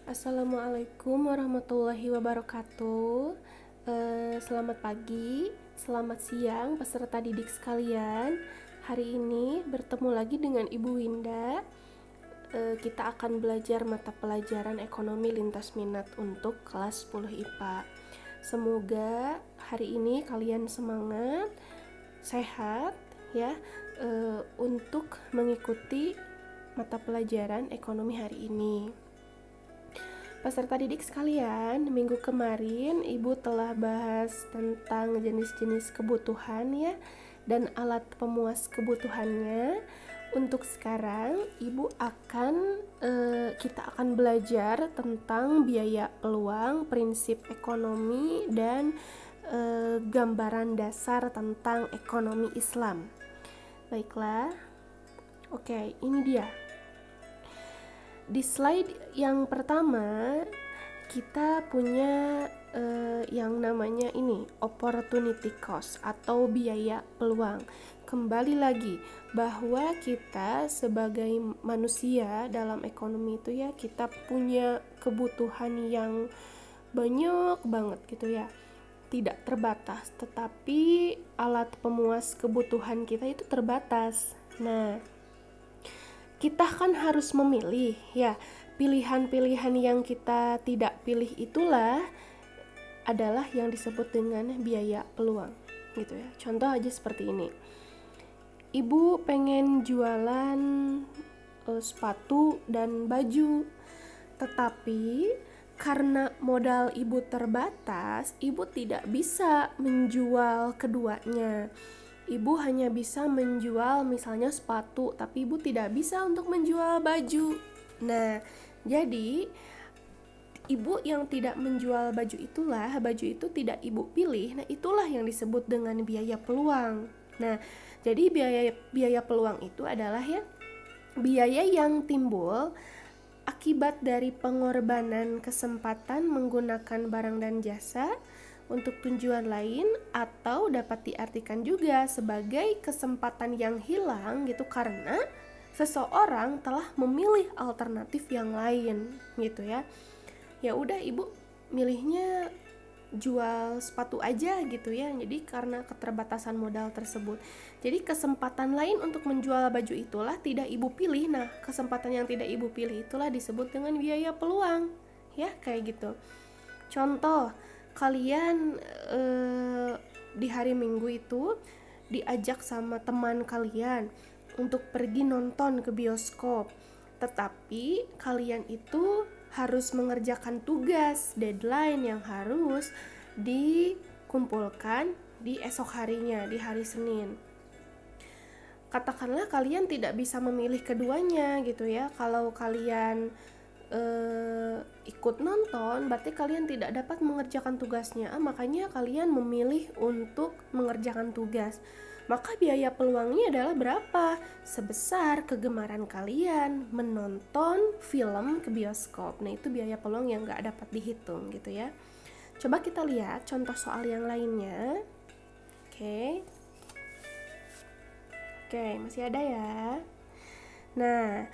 Assalamualaikum warahmatullahi wabarakatuh. Selamat pagi, selamat siang peserta didik sekalian. Hari ini bertemu lagi dengan Ibu Winda. Kita akan belajar mata pelajaran ekonomi lintas minat untuk kelas 10 IPA. Semoga hari ini kalian semangat, sehat ya, untuk mengikuti mata pelajaran ekonomi hari ini. Peserta didik sekalian, minggu kemarin Ibu telah bahas tentang jenis-jenis kebutuhan ya, dan alat pemuas kebutuhannya. Untuk sekarang kita akan belajar tentang biaya peluang, prinsip ekonomi, dan gambaran dasar tentang ekonomi Islam. Baiklah, oke, ini dia. Di slide yang pertama kita punya yang namanya ini opportunity cost atau biaya peluang. Kembali lagi bahwa kita sebagai manusia dalam ekonomi itu ya, kita punya kebutuhan yang banyak banget gitu ya, tidak terbatas, tetapi alat pemuas kebutuhan kita itu terbatas. Nah, kita kan harus memilih ya, pilihan-pilihan yang kita tidak pilih itulah adalah yang disebut dengan biaya peluang gitu ya. Contoh aja seperti ini. Ibu pengen jualan sepatu dan baju, tetapi karena modal ibu terbatas, ibu tidak bisa menjual keduanya. Ibu hanya bisa menjual misalnya sepatu, tapi ibu tidak bisa untuk menjual baju. Nah, jadi ibu yang tidak menjual baju itu tidak ibu pilih. Nah, itulah yang disebut dengan biaya peluang. Nah, jadi biaya peluang itu adalah ya, biaya yang timbul akibat dari pengorbanan kesempatan menggunakan barang dan jasa untuk tujuan lain, atau dapat diartikan juga sebagai kesempatan yang hilang gitu karena seseorang telah memilih alternatif yang lain gitu ya. Ya udah, ibu milihnya jual sepatu aja gitu ya. Jadi karena keterbatasan modal tersebut, jadi kesempatan lain untuk menjual baju itulah tidak ibu pilih. Nah, kesempatan yang tidak ibu pilih itulah disebut dengan biaya peluang ya, kayak gitu. Contoh, kalian di hari Minggu itu diajak sama teman kalian untuk pergi nonton ke bioskop, tetapi kalian itu harus mengerjakan tugas deadline yang harus dikumpulkan di esok harinya, di hari Senin. Katakanlah kalian tidak bisa memilih keduanya gitu ya. Kalau kalian ikut nonton, berarti kalian tidak dapat mengerjakan tugasnya, makanya kalian memilih untuk mengerjakan tugas. Maka biaya peluangnya adalah berapa? Sebesar kegemaran kalian menonton film ke bioskop. Nah, itu biaya peluang yang gak dapat dihitung gitu ya. Coba kita lihat contoh soal yang lainnya. Oke, masih ada ya. Nah,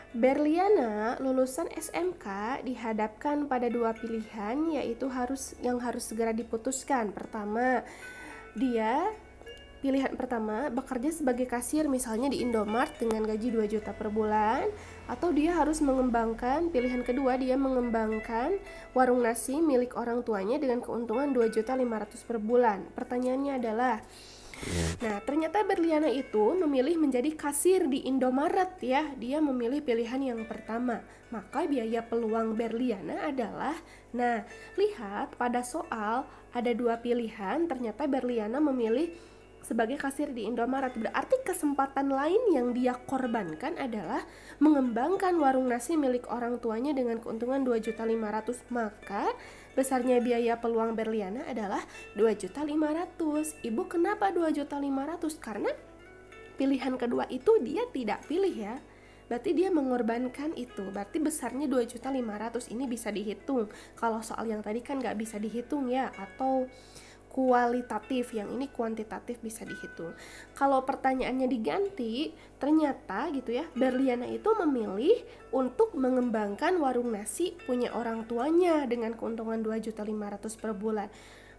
Berliana lulusan SMK dihadapkan pada dua pilihan, yaitu yang harus segera diputuskan. Pilihan pertama, bekerja sebagai kasir misalnya di Indomart dengan gaji 2 juta per bulan, atau dia harus pilihan kedua, dia mengembangkan warung nasi milik orang tuanya dengan keuntungan 2.500.000 per bulan. Pertanyaannya adalah, nah, ternyata Berliana itu memilih menjadi kasir di Indomaret ya. Dia memilih pilihan yang pertama. Maka biaya peluang Berliana adalah, nah, lihat pada soal ada dua pilihan, ternyata Berliana memilih sebagai kasir di Indomaret. Berarti kesempatan lain yang dia korbankan adalah mengembangkan warung nasi milik orang tuanya dengan keuntungan 2.500.000. Maka besarnya biaya peluang Berliana adalah 2.500.000. Ibu kenapa 2.500.000? Karena pilihan kedua itu dia tidak pilih ya. Berarti dia mengorbankan itu. Berarti besarnya 2.500.000 ini bisa dihitung. Kalau soal yang tadi kan gak bisa dihitung ya, atau kualitatif, yang ini kuantitatif bisa dihitung. Kalau pertanyaannya diganti, ternyata gitu ya, Berliana itu memilih untuk mengembangkan warung nasi punya orang tuanya dengan keuntungan 2.500.000 per bulan.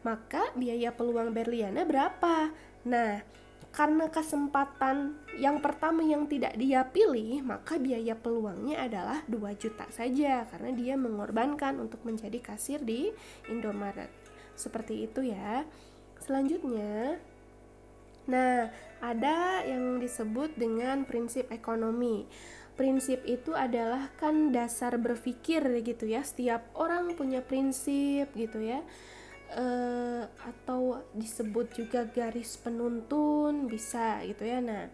Maka biaya peluang Berliana berapa? Nah, karena kesempatan yang pertama yang tidak dia pilih, maka biaya peluangnya adalah 2 juta saja karena dia mengorbankan untuk menjadi kasir di Indomaret. Seperti itu ya. Selanjutnya, nah, ada yang disebut dengan prinsip ekonomi. Prinsip itu adalah kan dasar berpikir gitu ya. Setiap orang punya prinsip gitu ya. Atau disebut juga garis penuntun bisa gitu ya. Nah,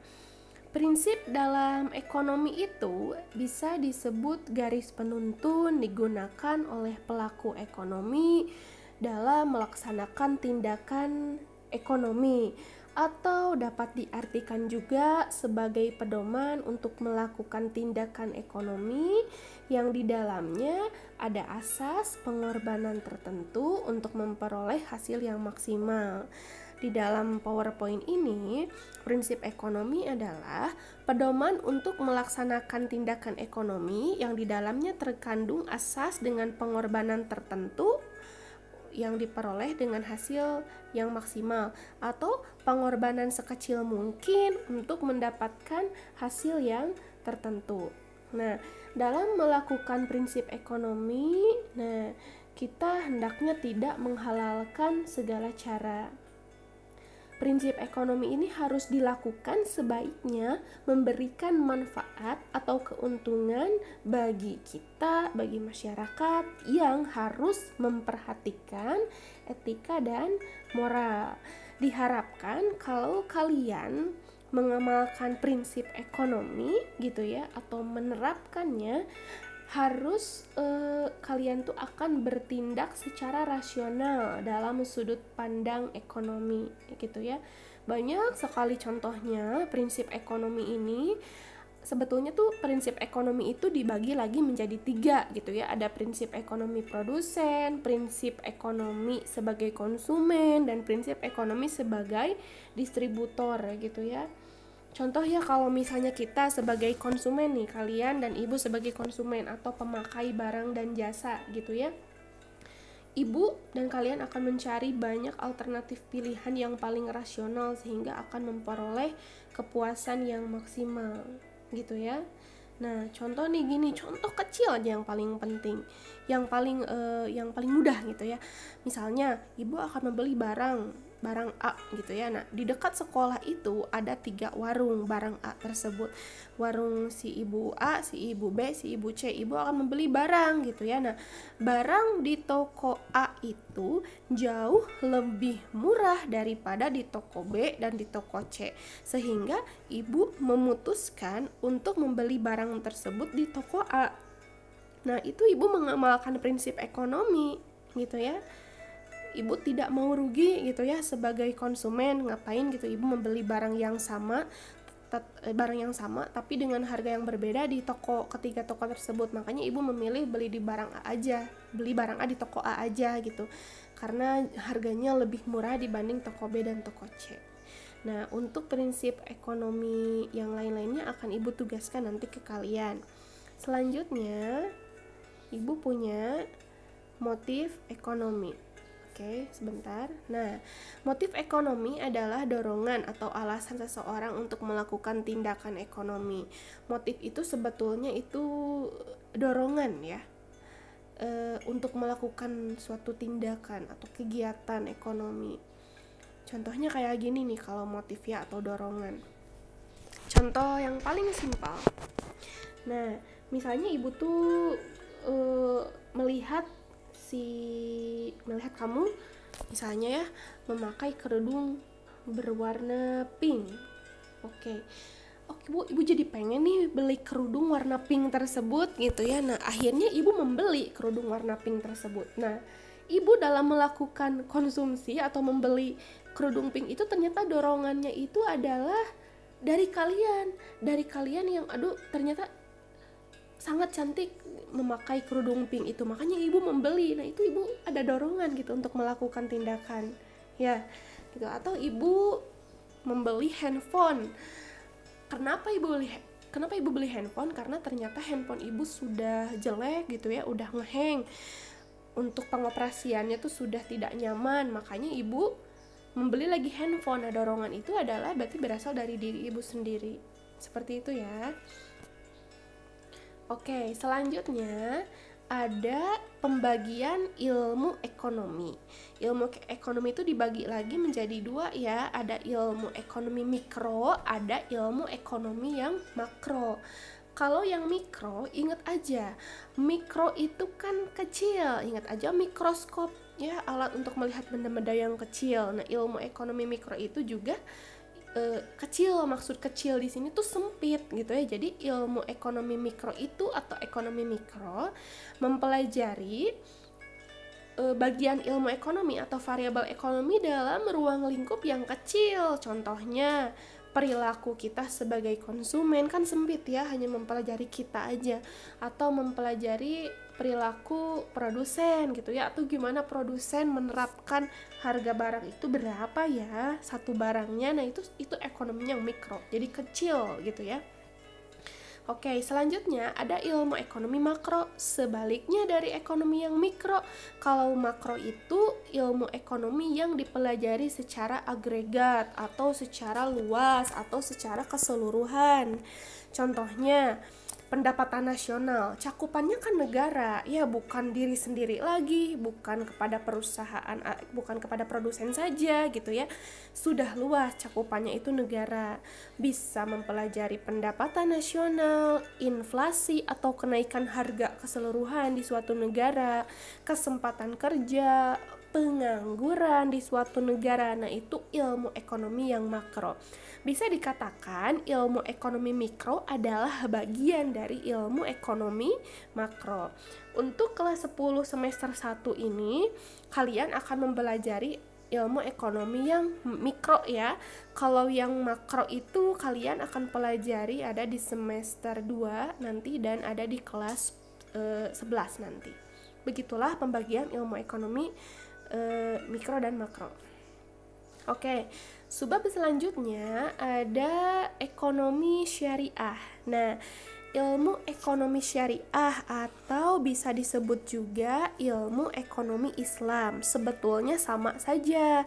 prinsip dalam ekonomi itu bisa disebut garis penuntun digunakan oleh pelaku ekonomi dalam melaksanakan tindakan ekonomi, atau dapat diartikan juga sebagai pedoman untuk melakukan tindakan ekonomi yang di dalamnya ada asas pengorbanan tertentu untuk memperoleh hasil yang maksimal. Di dalam PowerPoint ini, prinsip ekonomi adalah pedoman untuk melaksanakan tindakan ekonomi yang di dalamnya terkandung asas dengan pengorbanan tertentu yang diperoleh dengan hasil yang maksimal, atau pengorbanan sekecil mungkin untuk mendapatkan hasil yang tertentu. Nah, dalam melakukan prinsip ekonomi, kita hendaknya tidak menghalalkan segala cara. Prinsip ekonomi ini harus dilakukan sebaiknya memberikan manfaat atau keuntungan bagi kita, bagi masyarakat yang harus memperhatikan etika dan moral. Diharapkan kalau kalian mengamalkan prinsip ekonomi gitu ya, atau menerapkannya, harus kalian tuh akan bertindak secara rasional dalam sudut pandang ekonomi gitu ya. Banyak sekali contohnya prinsip ekonomi ini. Sebetulnya tuh prinsip ekonomi itu dibagi lagi menjadi 3 gitu ya. Ada prinsip ekonomi produsen, prinsip ekonomi sebagai konsumen, dan prinsip ekonomi sebagai distributor gitu ya. Contoh ya, kalau misalnya kita sebagai konsumen nih, kalian dan ibu sebagai konsumen atau pemakai barang dan jasa gitu ya, ibu dan kalian akan mencari banyak alternatif pilihan yang paling rasional sehingga akan memperoleh kepuasan yang maksimal gitu ya. Nah, contoh nih gini, contoh kecil aja yang paling penting, yang paling mudah gitu ya. Misalnya ibu akan membeli barang A gitu ya. Nah, di dekat sekolah itu ada 3 warung barang A tersebut. Warung si ibu A, si ibu B, si ibu C. Ibu akan membeli barang gitu ya. Nah, barang di toko A itu jauh lebih murah daripada di toko B dan di toko C, sehingga ibu memutuskan untuk membeli barang tersebut di toko A. Nah, itu ibu mengamalkan prinsip ekonomi gitu ya. Ibu tidak mau rugi gitu ya sebagai konsumen. Ngapain gitu ibu membeli barang yang sama tapi dengan harga yang berbeda di ketiga toko tersebut. Makanya ibu memilih beli barang A di toko A aja gitu, karena harganya lebih murah dibanding toko B dan toko C. Nah, untuk prinsip ekonomi yang lain-lainnya akan ibu tugaskan nanti ke kalian. Selanjutnya, ibu punya motif ekonomi. Oke, sebentar. Nah, motif ekonomi adalah dorongan atau alasan seseorang untuk melakukan tindakan ekonomi. Motif itu sebetulnya itu dorongan ya, untuk melakukan suatu tindakan atau kegiatan ekonomi. Contohnya kayak gini nih kalau motif ya atau dorongan. Contoh yang paling simpel. Nah, misalnya ibu tuh melihat kamu misalnya ya memakai kerudung berwarna pink. Oke, ibu jadi pengen nih beli kerudung warna pink tersebut gitu ya. Nah, akhirnya ibu membeli kerudung warna pink tersebut. Nah, ibu dalam melakukan konsumsi atau membeli kerudung pink itu ternyata dorongannya itu adalah dari kalian yang ternyata sangat cantik memakai kerudung pink itu, makanya ibu membeli. Nah, itu ibu ada dorongan gitu untuk melakukan tindakan ya gitu. Atau ibu membeli handphone. Kenapa ibu beli handphone? Karena ternyata handphone ibu sudah jelek gitu ya, udah ngehang, untuk pengoperasiannya tuh sudah tidak nyaman, makanya ibu membeli lagi handphone. Nah, dorongan itu adalah berarti berasal dari diri ibu sendiri, seperti itu ya. Oke, selanjutnya ada pembagian ilmu ekonomi. Ilmu ekonomi itu dibagi lagi menjadi dua ya, ada ilmu ekonomi mikro, ada ilmu ekonomi yang makro. Kalau yang mikro, ingat aja, mikro itu kan kecil, ingat aja mikroskop ya, alat untuk melihat benda-benda yang kecil. Nah, ilmu ekonomi mikro itu juga kecil, maksud kecil di sini tuh sempit gitu ya. Jadi ilmu ekonomi mikro itu atau ekonomi mikro mempelajari bagian ilmu ekonomi atau variabel ekonomi dalam ruang lingkup yang kecil. Contohnya perilaku kita sebagai konsumen kan sempit ya, hanya mempelajari kita aja, atau mempelajari perilaku produsen gitu ya, atau gimana produsen menerapkan harga barang itu berapa ya satu barangnya. Nah, itu ekonomi yang mikro, jadi kecil gitu ya. Oke, selanjutnya ada ilmu ekonomi makro, sebaliknya dari ekonomi yang mikro. Kalau makro itu ilmu ekonomi yang dipelajari secara agregat atau secara luas atau secara keseluruhan. Contohnya, pendapatan nasional, cakupannya kan negara, ya bukan diri sendiri lagi, bukan kepada perusahaan, bukan kepada produsen saja gitu ya. Sudah luas cakupannya, itu negara. Bisa mempelajari pendapatan nasional, inflasi atau kenaikan harga keseluruhan di suatu negara, kesempatan kerja, pengangguran di suatu negara. Nah, itu ilmu ekonomi yang makro. Bisa dikatakan ilmu ekonomi mikro adalah bagian dari ilmu ekonomi makro. Untuk kelas 10 semester 1 ini, kalian akan mempelajari ilmu ekonomi yang mikro ya. Kalau yang makro itu kalian akan pelajari ada di semester 2 nanti dan ada di kelas 11 nanti. Begitulah pembagian ilmu ekonomi mikro dan makro. Oke, subbab selanjutnya ada ekonomi syariah. Nah, ilmu ekonomi syariah atau bisa disebut juga ilmu ekonomi Islam sebetulnya sama saja.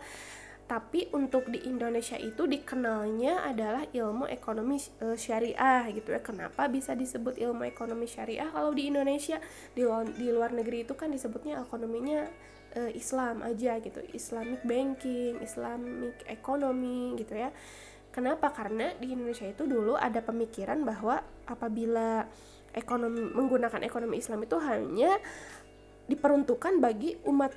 Tapi untuk di Indonesia itu dikenalnya adalah ilmu ekonomi syariah gitu ya. Kenapa bisa disebut ilmu ekonomi syariah kalau di Indonesia? Di luar negeri itu kan disebutnya ekonominya Islam aja gitu, Islamic banking, Islamic economy gitu ya. Kenapa? Karena di Indonesia itu dulu ada pemikiran bahwa apabila menggunakan ekonomi Islam itu hanya diperuntukkan bagi umat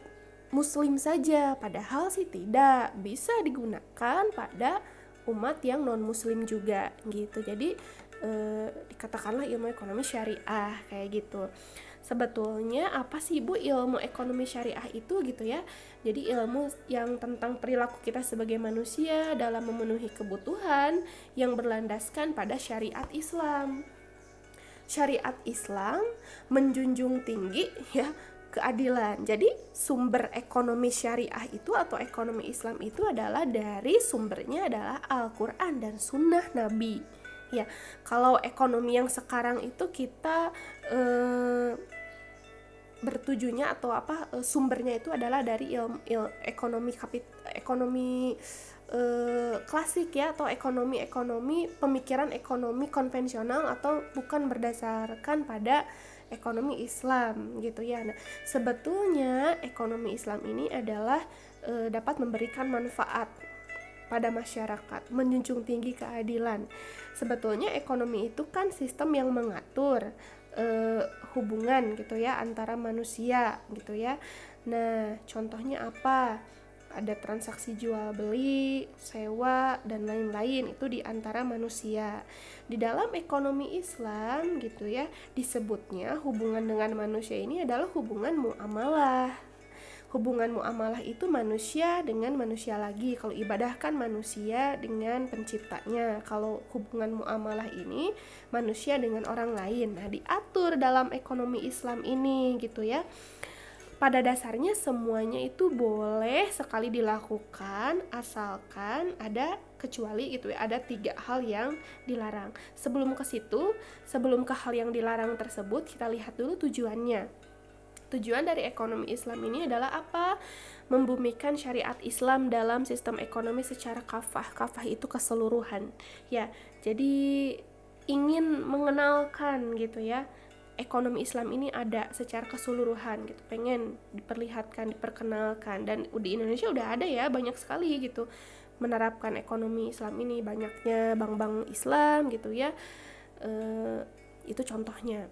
muslim saja, padahal sih tidak, bisa digunakan pada umat yang non muslim juga gitu. Jadi dikatakanlah ilmu ekonomi syariah kayak gitu. Sebetulnya apa sih Bu ilmu ekonomi syariah itu gitu ya? Jadi ilmu yang tentang perilaku kita sebagai manusia dalam memenuhi kebutuhan yang berlandaskan pada syariat Islam. Syariat Islam menjunjung tinggi ya keadilan. Jadi sumber ekonomi syariah itu atau ekonomi Islam itu adalah dari sumbernya adalah Al-Quran dan Sunnah Nabi. Ya, kalau ekonomi yang sekarang itu kita bertujunya atau sumbernya itu adalah dari ekonomi klasik ya, atau ekonomi pemikiran ekonomi konvensional atau bukan berdasarkan pada ekonomi Islam gitu ya. Nah, sebetulnya ekonomi Islam ini adalah dapat memberikan manfaat pada masyarakat, menjunjung tinggi keadilan. Sebetulnya ekonomi itu kan sistem yang mengatur hubungan gitu ya antara manusia gitu ya. Nah, contohnya apa? Ada transaksi jual beli, sewa dan lain-lain, itu di antara manusia. Di dalam ekonomi Islam gitu ya, disebutnya hubungan dengan manusia ini adalah hubungan muamalah. Hubungan muamalah itu manusia dengan manusia lagi. Kalau ibadah kan manusia dengan penciptanya. Kalau hubungan muamalah ini manusia dengan orang lain. Nah, diatur dalam ekonomi Islam ini gitu ya. pada dasarnya semuanya itu boleh sekali dilakukan asalkan ada kecuali gitu ya, ada 3 hal yang dilarang. Sebelum ke situ, sebelum ke hal yang dilarang tersebut, kita lihat dulu tujuannya. Tujuan dari ekonomi Islam ini adalah apa? Membumikan syariat Islam dalam sistem ekonomi secara kafah. Kafah itu keseluruhan. Ya, jadi ingin mengenalkan gitu ya, ekonomi Islam ini ada secara keseluruhan gitu, pengen diperlihatkan, diperkenalkan. Dan di Indonesia udah ada ya, banyak sekali gitu menerapkan ekonomi Islam ini, banyaknya bank-bank Islam gitu ya. Itu contohnya.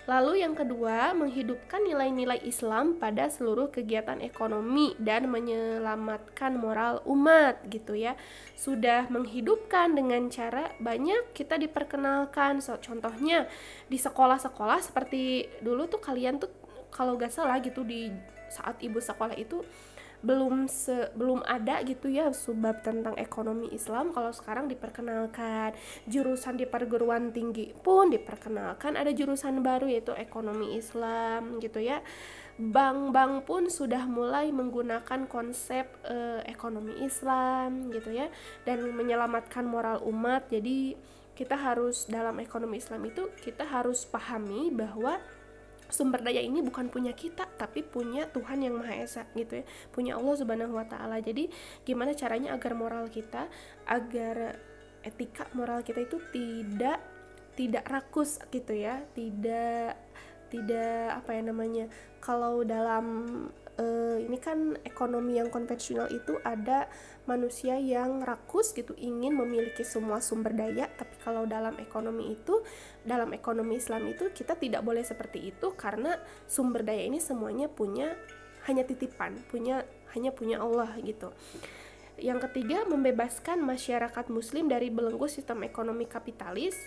Lalu yang kedua, menghidupkan nilai-nilai Islam pada seluruh kegiatan ekonomi dan menyelamatkan moral umat gitu ya. Sudah menghidupkan dengan cara banyak kita diperkenalkan. Contohnya di sekolah-sekolah seperti dulu tuh kalian tuh kalau gak salah gitu di saat ibu sekolah itu belum ada gitu ya subbab tentang ekonomi Islam. Kalau sekarang diperkenalkan, jurusan di perguruan tinggi pun diperkenalkan ada jurusan baru yaitu ekonomi Islam gitu ya. Bank-bank pun sudah mulai menggunakan konsep ekonomi Islam gitu ya, dan menyelamatkan moral umat. Jadi kita harus dalam ekonomi Islam itu kita harus pahami bahwa sumber daya ini bukan punya kita tapi punya Tuhan yang Maha Esa gitu ya, punya Allah Subhanahu wa taala. Jadi gimana caranya agar moral kita, agar etika moral kita itu tidak rakus gitu ya, tidak apa ya namanya, kalau dalam ini kan ekonomi yang konvensional itu ada manusia yang rakus gitu, ingin memiliki semua sumber daya. Tapi kalau dalam ekonomi Islam itu kita tidak boleh seperti itu, karena sumber daya ini semuanya hanya titipan, hanya punya Allah gitu. Yang ketiga, membebaskan masyarakat muslim dari belenggu sistem ekonomi kapitalis.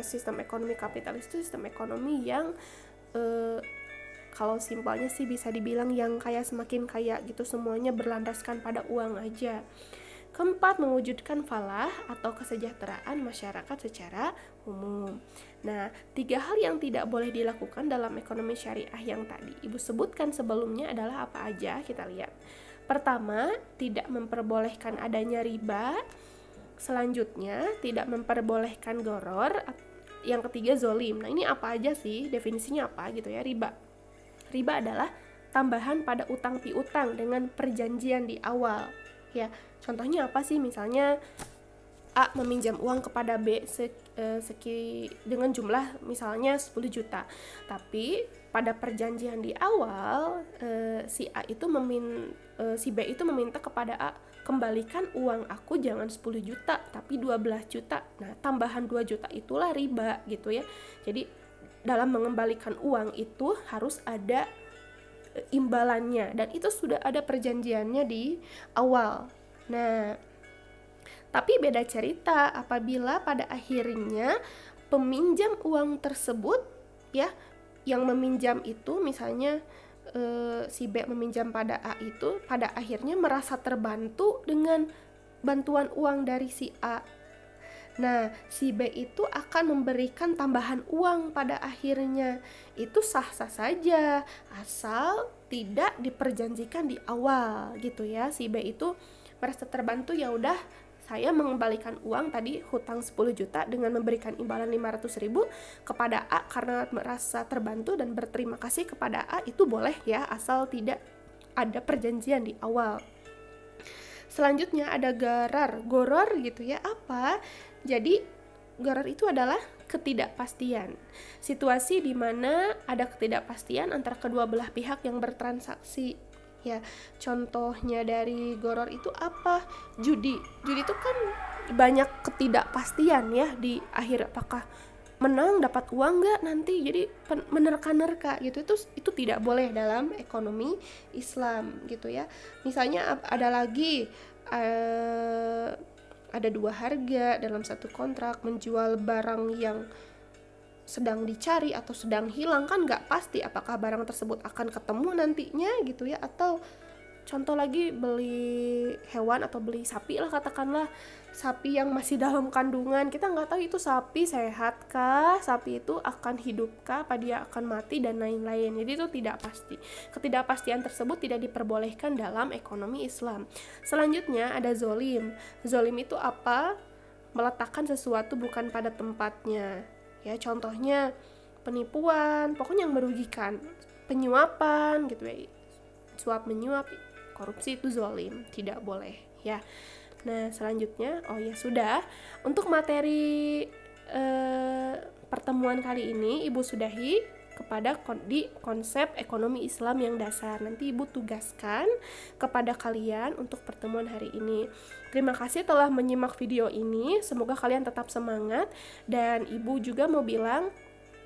Sistem ekonomi kapitalis itu sistem ekonomi yang kalau simpelnya sih bisa dibilang yang kaya semakin kaya gitu, semuanya berlandaskan pada uang aja. Keempat, mewujudkan falah atau kesejahteraan masyarakat secara umum. Nah, 3 hal yang tidak boleh dilakukan dalam ekonomi syariah yang tadi Ibu sebutkan sebelumnya adalah apa aja? Kita lihat. Pertama, tidak memperbolehkan adanya riba. Selanjutnya, tidak memperbolehkan goror. Yang ketiga, zolim. Nah, ini apa aja sih? Definisinya apa gitu ya, riba? Riba adalah tambahan pada utang piutang dengan perjanjian di awal. Ya, contohnya apa sih? Misalnya A meminjam uang kepada B dengan jumlah misalnya 10 juta. Tapi pada perjanjian di awal si B itu meminta kepada A, kembalikan uang aku jangan 10 juta tapi 12 juta. Nah, tambahan 2 juta itulah riba gitu ya. Jadi dalam mengembalikan uang itu harus ada imbalannya, dan itu sudah ada perjanjiannya di awal. Nah, tapi beda cerita apabila pada akhirnya peminjam uang tersebut ya, yang meminjam itu misalnya si B meminjam pada A itu, pada akhirnya merasa terbantu dengan bantuan uang dari si A. Nah, si B itu akan memberikan tambahan uang pada akhirnya. Itu sah-sah saja, asal tidak diperjanjikan di awal gitu ya. Si B itu merasa terbantu, ya udah saya mengembalikan uang tadi hutang 10 juta dengan memberikan imbalan 500.000 kepada A karena merasa terbantu dan berterima kasih kepada A, itu boleh ya, asal tidak ada perjanjian di awal. Selanjutnya ada goror gitu ya. Apa? Jadi goror itu adalah ketidakpastian. Situasi di mana ada ketidakpastian antara kedua belah pihak yang bertransaksi. Ya, contohnya dari goror itu apa? Judi itu kan banyak ketidakpastian ya di akhir, apakah menang dapat uang nggak nanti, jadi menerka-nerka gitu. Itu tidak boleh dalam ekonomi Islam gitu ya. Misalnya ada lagi ada 2 harga dalam satu kontrak, menjual barang yang sedang dicari atau sedang hilang, kan nggak pasti apakah barang tersebut akan ketemu nantinya gitu ya, atau contoh lagi beli hewan atau beli sapi lah, katakanlah sapi yang masih dalam kandungan, kita nggak tahu itu sapi sehat kah, sapi itu akan hidup kah, apa dia akan mati dan lain-lain. Jadi itu tidak pasti. Ketidakpastian tersebut tidak diperbolehkan dalam ekonomi Islam. Selanjutnya ada zolim. Zolim itu apa? Meletakkan sesuatu bukan pada tempatnya. Ya, contohnya penipuan, pokoknya yang merugikan, penyuapan gitu ya. Suap menyuap, korupsi itu zolim, tidak boleh ya. Nah, selanjutnya, oh ya sudah, untuk materi pertemuan kali ini Ibu sudahi kepada di konsep ekonomi Islam yang dasar. Nanti Ibu tugaskan kepada kalian untuk pertemuan hari ini. Terima kasih telah menyimak video ini. Semoga kalian tetap semangat, dan Ibu juga mau bilang,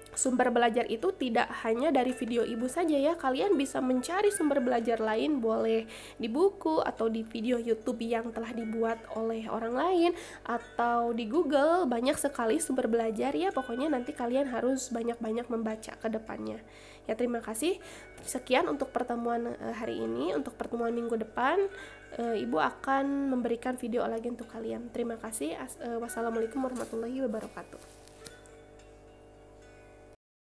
sumber belajar itu tidak hanya dari video Ibu saja ya. Kalian bisa mencari sumber belajar lain, boleh di buku atau di video YouTube yang telah dibuat oleh orang lain, atau di Google. Banyak sekali sumber belajar ya. Pokoknya nanti kalian harus banyak-banyak membaca ke depannya. Ya, terima kasih. Sekian untuk pertemuan hari ini. Untuk pertemuan minggu depan, Ibu akan memberikan video lagi untuk kalian. Terima kasih. Wassalamualaikum warahmatullahi wabarakatuh.